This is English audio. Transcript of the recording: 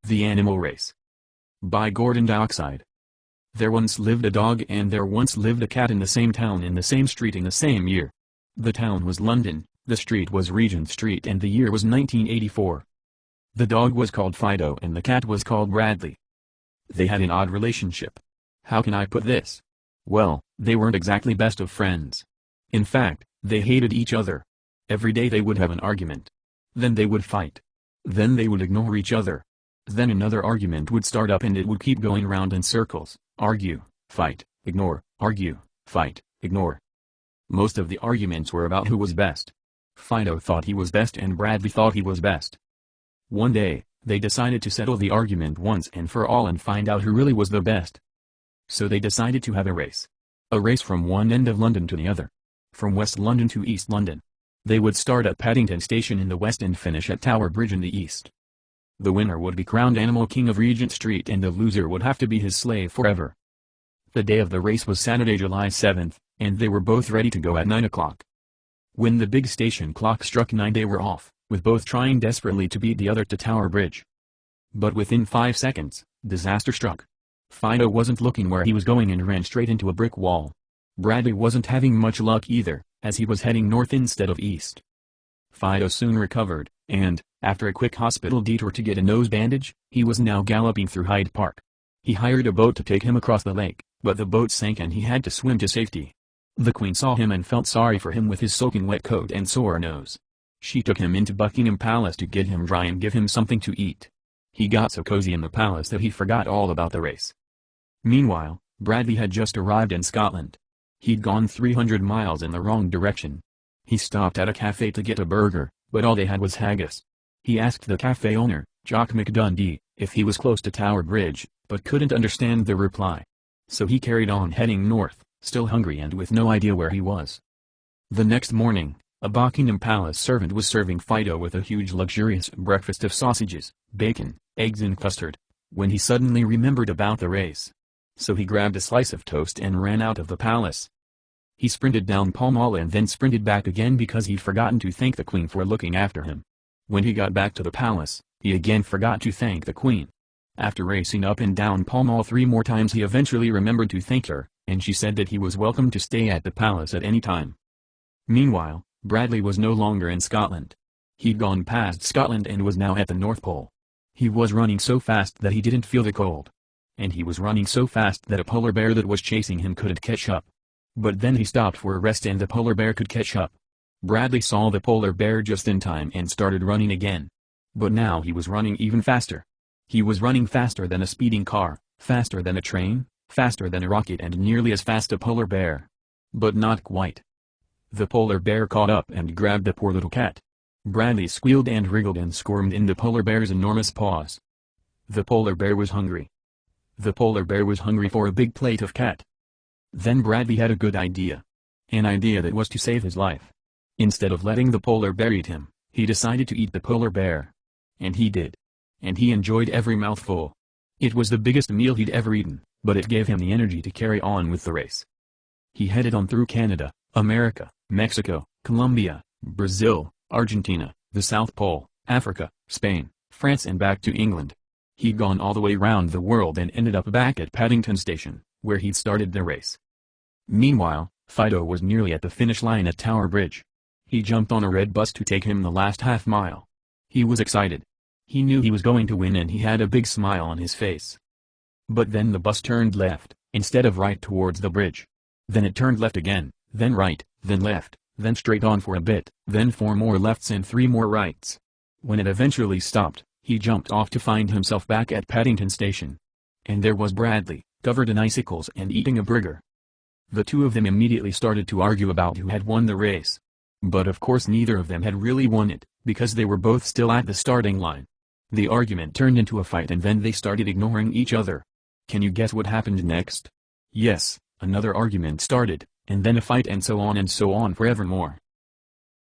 The Animal Race. By Gordon Dioxide. There once lived a dog and there once lived a cat in the same town in the same street in the same year. The town was London, the street was Regent Street and the year was 1984. The dog was called Fido and the cat was called Bradley. They had an odd relationship. How can I put this? Well, they weren't exactly best of friends. In fact, they hated each other. Every day they would have an argument. Then they would fight. Then they would ignore each other. Then another argument would start up and it would keep going round in circles, argue, fight, ignore, argue, fight, ignore. Most of the arguments were about who was best. Fido thought he was best and Bradley thought he was best. One day, they decided to settle the argument once and for all and find out who really was the best. So they decided to have a race. A race from one end of London to the other. From West London to East London. They would start at Paddington Station in the west and finish at Tower Bridge in the east. The winner would be crowned Animal King of Regent Street and the loser would have to be his slave forever. The day of the race was Saturday, July 7th, and they were both ready to go at 9 o'clock. When the big station clock struck 9 they were off, with both trying desperately to beat the other to Tower Bridge. But within 5 seconds, disaster struck. Fido wasn't looking where he was going and ran straight into a brick wall. Bradley wasn't having much luck either, as he was heading north instead of east. Fido soon recovered, and, after a quick hospital detour to get a nose bandage, he was now galloping through Hyde Park. He hired a boat to take him across the lake, but the boat sank and he had to swim to safety. The Queen saw him and felt sorry for him with his soaking wet coat and sore nose. She took him into Buckingham Palace to get him dry and give him something to eat. He got so cozy in the palace that he forgot all about the race. Meanwhile, Bradley had just arrived in Scotland. He'd gone 300 miles in the wrong direction. He stopped at a cafe to get a burger, but all they had was haggis. He asked the cafe owner, Jock McDundee, if he was close to Tower Bridge, but couldn't understand the reply. So he carried on heading north, still hungry and with no idea where he was. The next morning, a Buckingham Palace servant was serving Fido with a huge luxurious breakfast of sausages, bacon, eggs and custard, when he suddenly remembered about the race. So he grabbed a slice of toast and ran out of the palace. He sprinted down Pall Mall and then sprinted back again because he'd forgotten to thank the Queen for looking after him. When he got back to the palace, he again forgot to thank the Queen. After racing up and down Pall Mall 3 more times he eventually remembered to thank her, and she said that he was welcome to stay at the palace at any time. Meanwhile, Bradley was no longer in Scotland. He'd gone past Scotland and was now at the North Pole. He was running so fast that he didn't feel the cold. And he was running so fast that a polar bear that was chasing him couldn't catch up. But then he stopped for a rest and the polar bear could catch up. Bradley saw the polar bear just in time and started running again. But now he was running even faster. He was running faster than a speeding car, faster than a train, faster than a rocket and nearly as fast as a polar bear. But not quite. The polar bear caught up and grabbed the poor little cat. Bradley squealed and wriggled and squirmed in the polar bear's enormous paws. The polar bear was hungry. The polar bear was hungry for a big plate of cat. Then Bradley had a good idea. An idea that was to save his life. Instead of letting the polar bear eat him, he decided to eat the polar bear. And he did. And he enjoyed every mouthful. It was the biggest meal he'd ever eaten, but it gave him the energy to carry on with the race. He headed on through Canada, America, Mexico, Colombia, Brazil, Argentina, the South Pole, Africa, Spain, France and back to England. He'd gone all the way round the world and ended up back at Paddington Station, where he'd started the race. Meanwhile, Fido was nearly at the finish line at Tower Bridge. He jumped on a red bus to take him the last half mile. He was excited. He knew he was going to win and he had a big smile on his face. But then the bus turned left, instead of right towards the bridge. Then it turned left again, then right, then left, then straight on for a bit, then 4 more lefts and 3 more rights. When it eventually stopped, he jumped off to find himself back at Paddington Station. And there was Bradley, covered in icicles and eating a burger. The two of them immediately started to argue about who had won the race. But of course neither of them had really won it, because they were both still at the starting line. The argument turned into a fight and then they started ignoring each other. Can you guess what happened next? Yes, another argument started, and then a fight and so on forevermore.